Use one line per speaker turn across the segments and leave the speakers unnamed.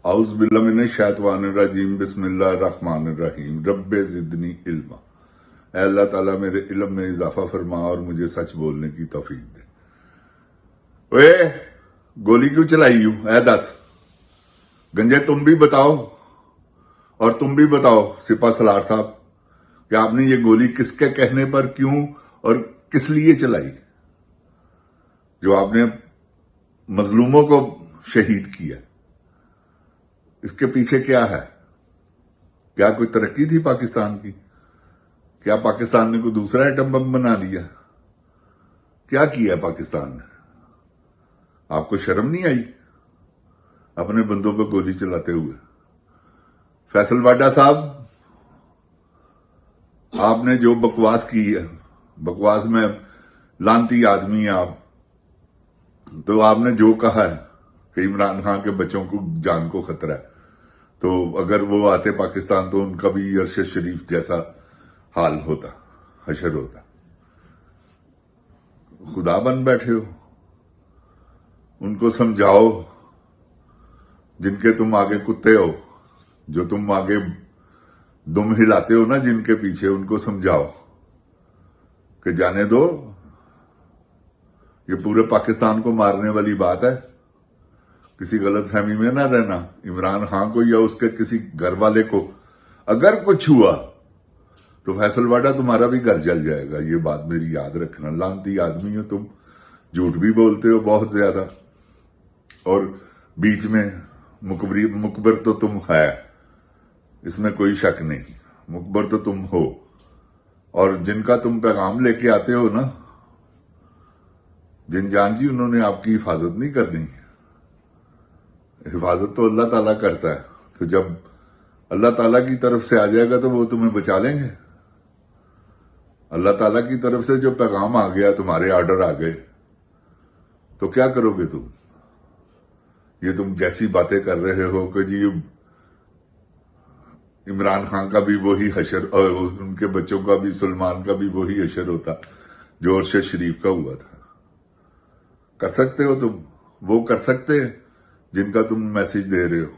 اعوذ باللہ من الشیطان الرجیم بسم اللہ الرحمن الرحیم رب زدنی علما۔ اے اللہ تعالیٰ میرے علم میں اضافہ فرما اور مجھے سچ بولنے کی توفیق دے۔ اوے گولی کیوں چلائی ہوں؟ اے دس گنجے تم بھی بتاؤ، اور تم بھی بتاؤ سپاہ سالار صاحب کہ آپ نے یہ گولی کس کے کہنے پر کیوں اور کس لیے چلائی، جو آپ نے مظلوموں کو شہید کیا؟ اس کے پیچھے کیا ہے؟ کیا کوئی ترقی تھی پاکستان کی؟ کیا پاکستان نے کوئی دوسرا ایٹم بم بنا لیا؟ کیا کیا ہے پاکستان نے؟ آپ کو شرم نہیں آئی اپنے بندوں پہ گولی چلاتے ہوئے؟ فیصل واڈا صاحب، آپ نے جو بکواس کی ہے، بکواس میں لانتی آدمی ہیں آپ، تو آپ نے جو کہا ہے کہ عمران خان کے بچوں کو جان کو خطرہ ہے، تو اگر وہ آتے پاکستان تو ان کا بھی عرش شریف جیسا حال ہوتا، حشر ہوتا۔ خدا بن بیٹھے ہو، ان کو سمجھاؤ جن کے تم آگے کتے ہو، جو تم آگے دم ہلاتے ہو نا جن کے پیچھے، ان کو سمجھاؤ کہ جانے دو، یہ پورے پاکستان کو مارنے والی بات ہے، کسی غلط فہمی میں نہ رہنا۔ عمران خان کو یا اس کے کسی گھر والے کو اگر کچھ ہوا تو فیصل واڈا تمہارا بھی گھر جل جائے گا، یہ بات میری یاد رکھنا۔ لانتی آدمی ہو تم، جھوٹ بھی بولتے ہو بہت زیادہ، اور بیچ میں مکبر تو تم ہے، اس میں کوئی شک نہیں، مکبر تو تم ہو، اور جن کا تم پیغام لے کے آتے ہو نا، جن جان جی انہوں نے آپ کی حفاظت نہیں کرنی، حفاظت تو اللہ تعالیٰ کرتا ہے، تو جب اللہ تعالیٰ کی طرف سے آ جائے گا تو وہ تمہیں بچا لیں گے۔ اللہ تعالیٰ کی طرف سے جو پیغام آ گیا، تمہارے آرڈر آ گئے، تو کیا کرو گے تم؟ یہ تم جیسی باتیں کر رہے ہو کہ جی عمران خان کا بھی وہی حشر، اور ان کے بچوں کا بھی، سلمان کا بھی وہی حشر ہوتا جو عرش شریف کا ہوا تھا۔ کر سکتے ہو تم، وہ کر سکتے ہیں جن کا تم میسج دے رہے ہو؟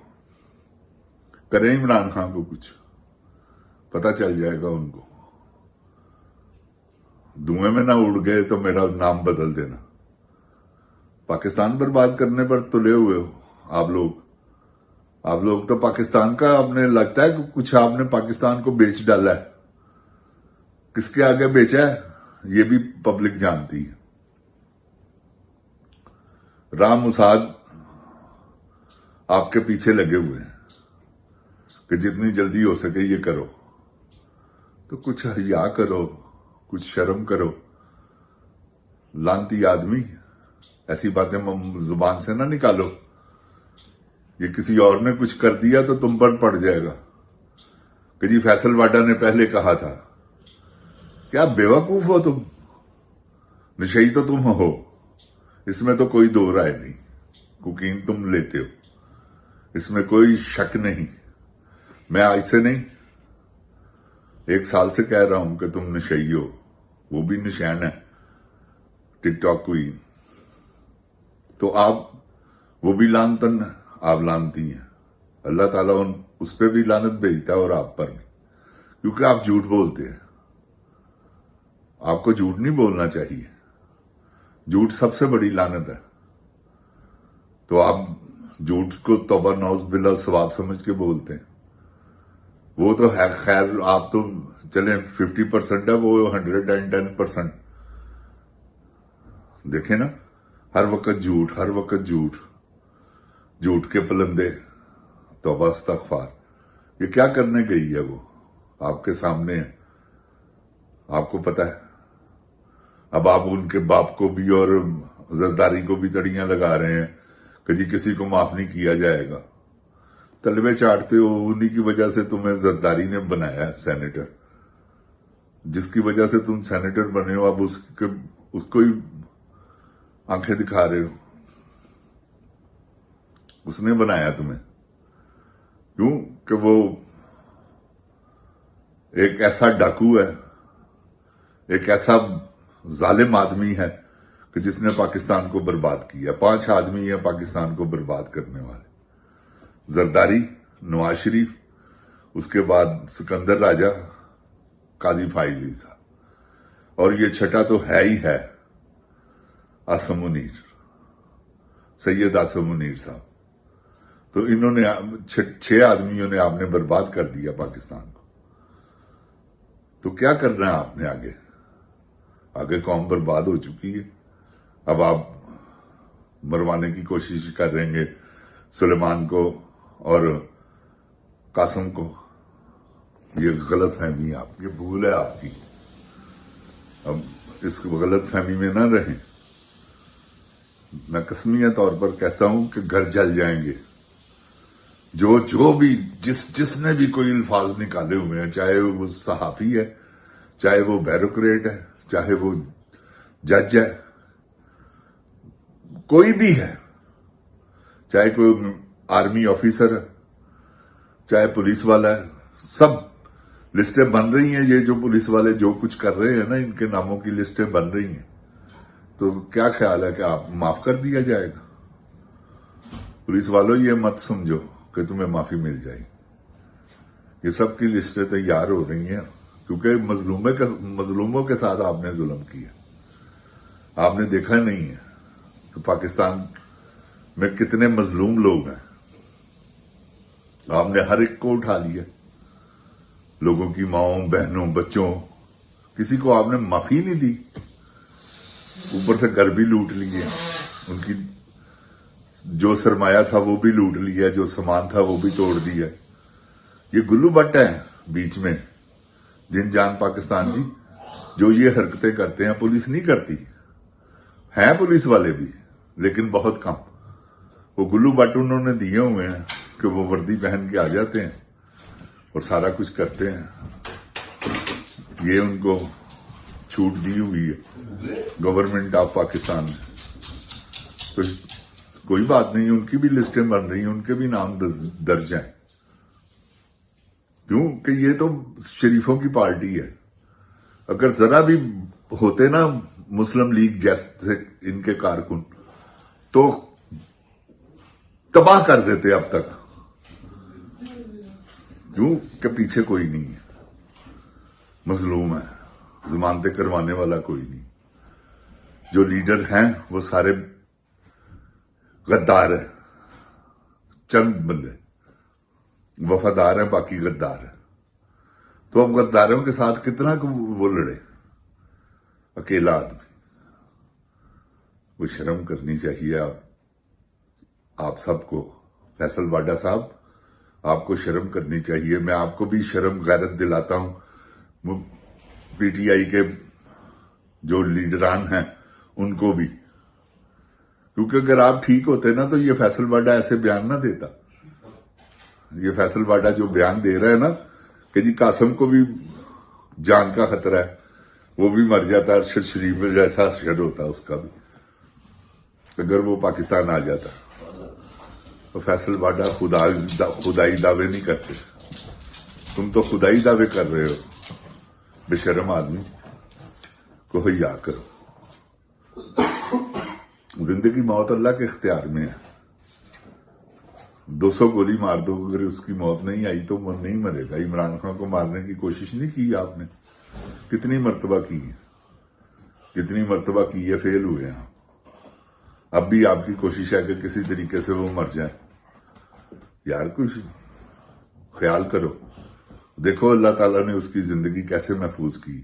کریں عمران خان کو کچھ، پتہ چل جائے گا ان کو۔ دھوئیں میں نہ اڑ گئے تو میرا نام بدل دینا۔ پاکستان برباد کرنے پر تلے ہوئے ہو آپ لوگ تو پاکستان کا، آپ نے لگتا ہے کہ کچھ آپ نے پاکستان کو بیچ ڈالا ہے۔ کس کے آگے بیچا ہے یہ بھی پبلک جانتی ہے۔ رام مساد آپ کے پیچھے لگے ہوئے ہیں کہ جتنی جلدی ہو سکے یہ کرو، تو کچھ حیا کرو، کچھ شرم کرو۔ لانتی آدمی، ایسی باتیں زبان سے نہ نکالو۔ یہ کسی اور نے کچھ کر دیا تو تم پر پڑ جائے گا کہ جی فیصل واڈا نے پہلے کہا تھا۔ کیا بے وقوف ہو تم؟ نشئی تو تم ہو، اس میں تو کوئی دو رائے نہیں۔ کوکین تم لیتے ہو، اس میں کوئی شک نہیں۔ میں آج سے نہیں، 1 سال سے کہہ رہا ہوں کہ تم نشئی ہو، وہ بھی نشان ہے ٹک ٹاک کوئی، تو آپ وہ بھی لانتن، آپ لانتی ہیں۔ اللہ تعالیٰ اس پہ بھی لعنت بھیجتا ہے اور آپ پر بھی، کیونکہ آپ جھوٹ بولتے ہیں۔ آپ کو جھوٹ نہیں بولنا چاہیے، جھوٹ سب سے بڑی لعنت ہے۔ تو آپ جھوٹ کو توبہ نعوذ باللہ ثواب سمجھ کے بولتے ہیں۔ وہ تو ہے، خیر آپ تو چلیں 50% ہے، وہ 110%۔ دیکھیں نا، ہر وقت جھوٹ، ہر وقت جھوٹ، جھوٹ کے پلندے، توبہ استغفار۔ یہ کیا کرنے گئی ہے وہ؟ آپ کے سامنے ہے، آپ کو پتا ہے۔ اب آپ ان کے باپ کو بھی اور زرداری کو بھی تڑیاں لگا رہے ہیں کہ جی کسی کو معاف نہیں کیا جائے گا۔ تلوے چاٹتے ہو، انہی کی وجہ سے تمہیں زرداری نے بنایا ہے سینیٹر، جس کی وجہ سے تم سینیٹر بنے ہو۔ اب اس کو ہی آنکھیں دکھا رہے ہو، اس نے بنایا تمہیں، کیوں کہ وہ ایک ایسا ڈاکو ہے، ایک ایسا ظالم آدمی ہے کہ جس نے پاکستان کو برباد کیا۔ 5 آدمی ہیں پاکستان کو برباد کرنے والے، زرداری، نواز شریف، اس کے بعد سکندر راجہ، قاضی فائزی صاحب، اور یہ چھٹا تو ہے ہی ہے عاصم منیر، سید عاصم منیر صاحب. تو انہوں نے 6 آدمیوں نے آپ نے برباد کر دیا پاکستان کو. تو کیا کرنا ہے آپ نے آگے قوم برباد ہو چکی ہے. اب آپ مروانے کی کوشش کر رہیں گے سلیمان کو اور قاسم کو. یہ غلط فہمی ہے آپ کی، یہ بھول ہے آپ کی. اب اس غلط فہمی میں نہ رہیں. میں قسمیہ طور پر کہتا ہوں کہ گھر جل جائیں گے. جو بھی جس نے بھی کوئی الفاظ نکالے ہوئے ہیں، چاہے وہ صحافی ہے، چاہے وہ بیوروکریٹ ہے، چاہے وہ جج ہے، کوئی بھی ہے، چاہے کوئی آرمی آفیسر ہے، چاہے پولیس والا ہے، سب لسٹیں بن رہی ہیں. یہ جو پولیس والے جو کچھ کر رہے ہیں نا، ان کے ناموں کی لسٹیں بن رہی ہیں. تو کیا خیال ہے کہ آپ معاف کر دیا جائے گا؟ پولیس والوں یہ مت سمجھو کہ تمہیں معافی مل جائے گی. یہ سب کی لسٹیں تیار ہو رہی ہیں کیونکہ مظلوموں کے ساتھ آپ نے ظلم کیا. آپ نے دیکھا نہیں ہے کہ پاکستان میں کتنے مظلوم لوگ ہیں. آپ نے ہر ایک کو اٹھا لیا، لوگوں کی ماؤں، بہنوں، بچوں. کسی کو آپ نے معافی نہیں دی. اوپر سے گھر بھی لوٹ لیے، ان کی جو سرمایہ تھا وہ بھی لوٹ لیا، جو سامان تھا وہ بھی توڑ دیا. یہ گلو بٹ ہیں بیچ میں جن جان پاکستان جی، جو یہ حرکتیں کرتے ہیں. پولیس نہیں کرتی، ہیں پولیس والے بھی لیکن بہت کم. وہ گلو بٹ انہوں نے دیے ہوئے ہیں کہ وہ وردی پہن کے آ جاتے ہیں اور سارا کچھ کرتے ہیں. یہ ان کو چھوٹ دی ہوئی ہے گورنمنٹ آف پاکستان نے. تو کوئی بات نہیں، ان کی بھی لسٹیں بن رہی ہیں، ان کے بھی نام درج ہیں. کیوں کہ یہ تو شریفوں کی پارٹی ہے. اگر ذرا بھی ہوتے نا مسلم لیگ جیسے ان کے کارکن تو تباہ کر دیتے اب تک. کیوں کہ پیچھے کوئی نہیں ہے، مظلوم ہے، ضمانتیں کروانے والا کوئی نہیں. جو لیڈر ہیں وہ سارے غدار ہیں. چند بندے وفادار ہیں، باقی غدار ہیں. تو اب غداروں کے ساتھ کتنا وہ لڑے اکیلا آدمی. وہ شرم کرنی چاہیے آپ سب کو. فیصل واڈا صاحب، آپ کو شرم کرنی چاہیے. میں آپ کو بھی شرم غیرت دلاتا ہوں، پی ٹی آئی کے جو لیڈران ہیں ان کو بھی. کیونکہ اگر آپ ٹھیک ہوتے نا تو یہ فیصل واڈا ایسے بیان نہ دیتا. یہ فیصل واڈا جو بیان دے رہا ہے نا کہ جی قاسم کو بھی جان کا خطرہ ہے، وہ بھی مر جاتا. ارشد شریف میں جیسا شر ہوتا اس کا بھی اگر وہ پاکستان آ جاتا. تو فیصل واڈا خدائی دعوے نہیں کرتے. تم تو خدائی دعوے کر رہے ہو. بے شرم آدمی کو حیا کرو. زندگی موت اللہ کے اختیار میں ہے. 200 گولی مار دو، اگر اس کی موت نہیں آئی تو وہ نہیں مرے گا. عمران خان کو مارنے کی کوشش نہیں کی آپ نے؟ کتنی مرتبہ کی ہے، جتنی مرتبہ کی ہے فیل ہوئے ہیں. اب بھی آپ کی کوشش ہے کہ کسی طریقے سے وہ مر جائے. یار کچھ خیال کرو. دیکھو اللہ تعالیٰ نے اس کی زندگی کیسے محفوظ کی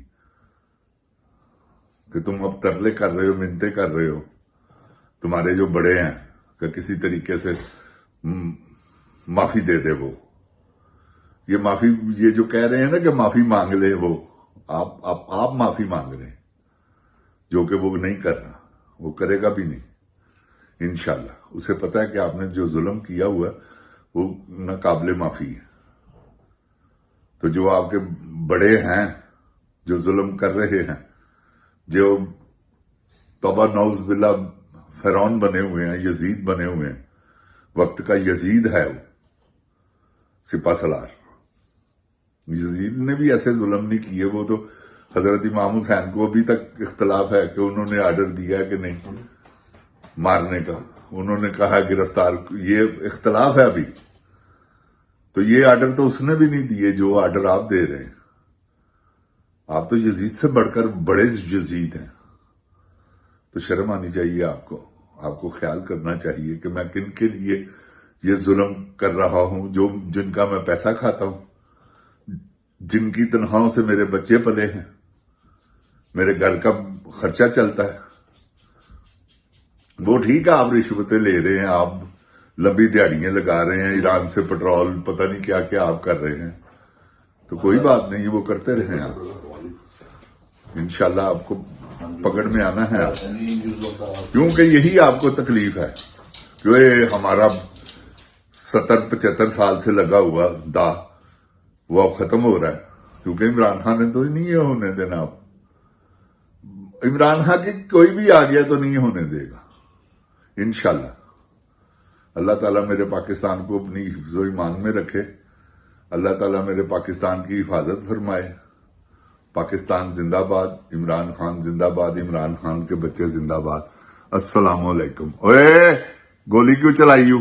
کہ تم اب ترلے کر رہے ہو، منتیں کر رہے ہو تمہارے جو بڑے ہیں کہ کسی طریقے سے معافی دے دے. وہ یہ معافی، یہ جو کہہ رہے ہیں نا کہ معافی مانگ لے، وہ آپ معافی مانگ رہے ہیں، جو کہ وہ نہیں کر رہا، وہ کرے گا بھی نہیں انشاءاللہ. اسے پتا ہے کہ آپ نے جو ظلم کیا ہوا وہ ناقابل معافی ہے. تو جو آپ کے بڑے ہیں جو ظلم کر رہے ہیں، جو توبہ نعوذ باللہ فرعون بنے ہوئے ہیں، یزید بنے ہوئے ہیں، وقت کا یزید ہے وہ سپہ سالار. یزید نے بھی ایسے ظلم نہیں کیے. وہ تو حضرت امام حسین کو ابھی تک اختلاف ہے کہ انہوں نے آرڈر دیا کہ نہیں مارنے کا. انہوں نے کہا گرفتار. یہ اختلاف ہے ابھی تو یہ آرڈر تو اس نے بھی نہیں دیے جو آرڈر آپ دے رہے ہیں. آپ تو یزید سے بڑھ کر بڑے یزید ہیں. تو شرم آنی چاہیے آپ کو خیال کرنا چاہیے کہ میں کن کے لیے یہ ظلم کر رہا ہوں، جن کا میں پیسہ کھاتا ہوں، جن کی تنخواہوں سے میرے بچے پلے ہیں، میرے گھر کا خرچہ چلتا ہے. وہ ٹھیک ہے آپ رشوتیں لے رہے ہیں، آپ لمبی دیہڑیاں لگا رہے ہیں، ایران سے پٹرول پتہ نہیں کیا کیا آپ کر رہے ہیں، تو کوئی بات نہیں، وہ کرتے رہیں آپ. انشاءاللہ آپ کو پکڑ میں آنا ہے آپ، کیونکہ یہی آپ کو تکلیف ہے کہ ہمارا 70-75 سال سے لگا ہوا دا وہ اب ختم ہو رہا ہے. کیونکہ عمران خان نے تو نہیں ہونے دینا. آپ عمران خان کی کوئی بھی آ گیا تو نہیں ہونے دے گا انشاءاللہ. اللہ تعالیٰ میرے پاکستان کو اپنی حفظ و ایمان میں رکھے. اللہ تعالیٰ میرے پاکستان کی حفاظت فرمائے. پاکستان زندہ باد، عمران خان زندہ باد، عمران خان کے بچے زندہ باد. السلام علیکم. اوے گولی کیوں چلائی ہو؟